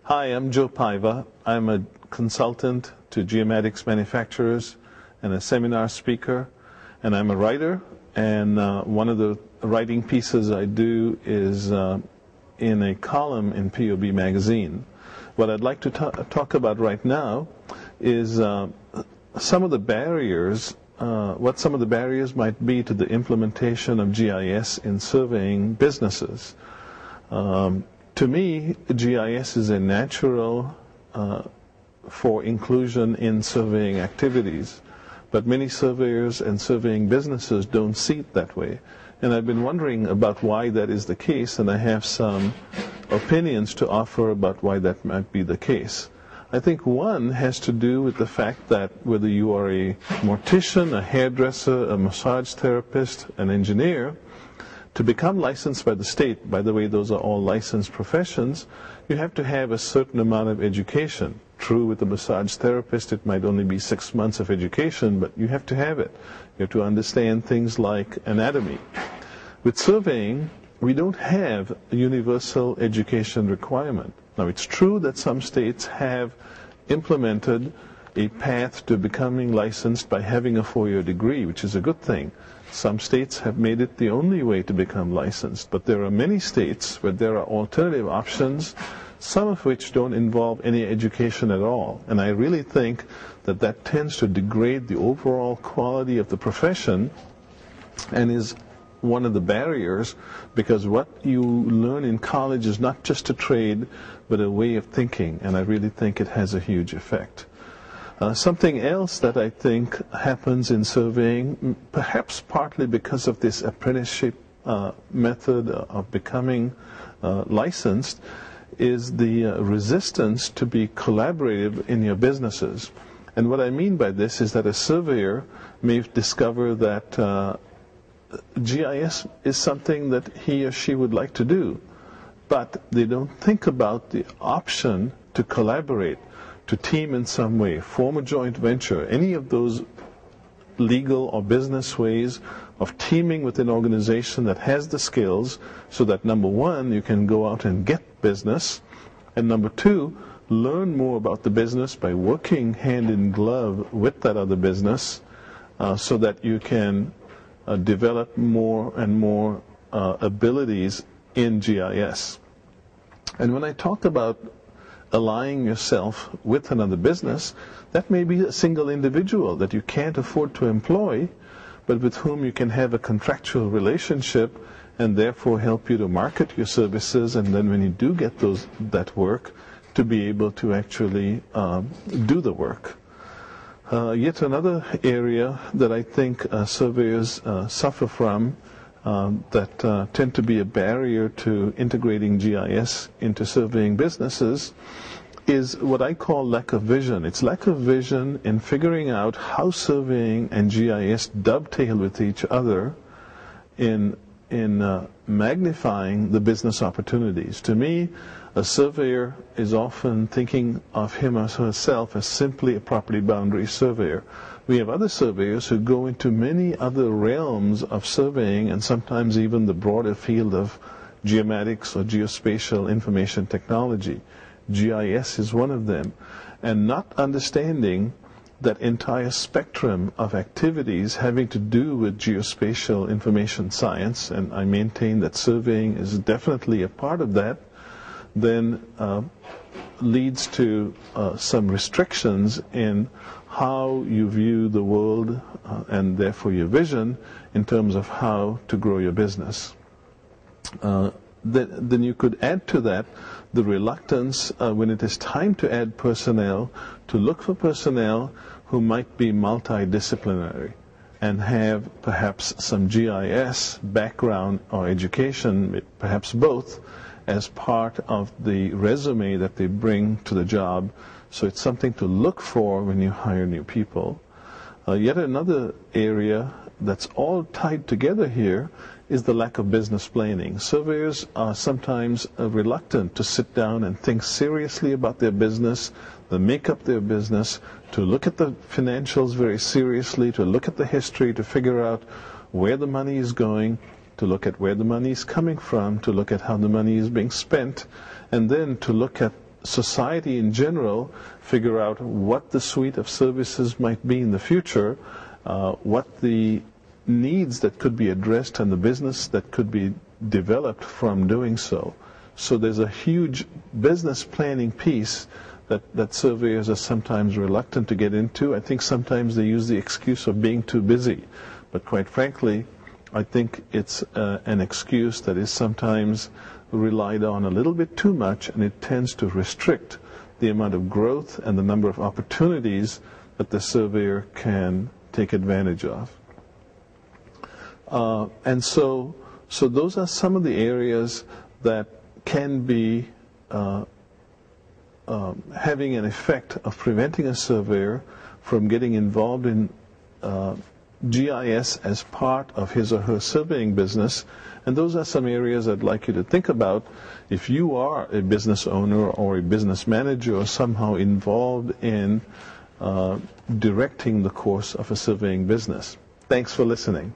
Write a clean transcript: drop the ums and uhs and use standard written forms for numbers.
Hi, I'm Joe Paiva. I'm a consultant to geomatics manufacturers and a seminar speaker, and I'm a writer. And one of the writing pieces I do is in a column in POB magazine. What I'd like to talk about right now is some of the barriers, what some of the barriers might be to the implementation of GIS in surveying businesses. To me, GIS is a natural for inclusion in surveying activities, but many surveyors and surveying businesses don't see it that way. And I've been wondering about why that is the case, and I have some opinions to offer about why that might be the case. I think one has to do with the fact that whether you are a mortician, a hairdresser, a massage therapist, an engineer, to become licensed by the state, by the way, those are all licensed professions, you have to have a certain amount of education. True, with a massage therapist, it might only be 6 months of education, but you have to have it. You have to understand things like anatomy. With surveying, we don't have a universal education requirement. Now, it's true that some states have implemented a path to becoming licensed by having a 4-year degree, which is a good thing. Some states have made it the only way to become licensed, but there are many states where there are alternative options, some of which don't involve any education at all. And I really think that that tends to degrade the overall quality of the profession and is one of the barriers, because what you learn in college is not just a trade, but a way of thinking, and I really think it has a huge effect. Something else that I think happens in surveying, perhaps partly because of this apprenticeship method of becoming licensed, is the resistance to be collaborative in your businesses. And what I mean by this is that a surveyor may discover that GIS is something that he or she would like to do, but they don't think about the option to collaborate, to team in some way, form a joint venture, any of those legal or business ways of teaming with an organization that has the skills, so that number one, you can go out and get business, and number two, learn more about the business by working hand in glove with that other business, so that you can develop more and more abilities in GIS. And when I talk about allying yourself with another business, that may be a single individual that you can't afford to employ, but with whom you can have a contractual relationship and therefore help you to market your services, and then when you do get that work, to be able to actually do the work. Yet another area that I think surveyors suffer from that tend to be a barrier to integrating GIS into surveying businesses is what I call lack of vision. It's lack of vision in figuring out how surveying and GIS dovetail with each other in magnifying the business opportunities. To me, a surveyor is often thinking of him or herself as simply a property boundary surveyor. We have other surveyors who go into many other realms of surveying, and sometimes even the broader field of geomatics or geospatial information technology. GIS is one of them. And not understanding that entire spectrum of activities having to do with geospatial information science, and I maintain that surveying is definitely a part of that, then leads to some restrictions in how you view the world and therefore your vision in terms of how to grow your business. Then you could add to that the reluctance when it is time to add personnel, to look for personnel who might be multidisciplinary and have perhaps some GIS background or education, perhaps both, as part of the resume that they bring to the job. So it's something to look for when you hire new people. Yet another area that's all tied together here is the lack of business planning. Surveyors are sometimes reluctant to sit down and think seriously about their business, the makeup of their business, to look at the financials very seriously, to look at the history, to figure out where the money is going, to look at where the money is coming from, to look at how the money is being spent, and then to look at society in general figure out what the suite of services might be in the future, what the needs that could be addressed and the business that could be developed from doing so. So there's a huge business planning piece that surveyors are sometimes reluctant to get into. I think sometimes they use the excuse of being too busy. But quite frankly, I think it's an excuse that is sometimes relied on a little bit too much, and it tends to restrict the amount of growth and the number of opportunities that the surveyor can take advantage of. And so those are some of the areas that can be having an effect of preventing a surveyor from getting involved in GIS as part of his or her surveying business. And those are some areas I'd like you to think about if you are a business owner or a business manager or somehow involved in directing the course of a surveying business. Thanks for listening.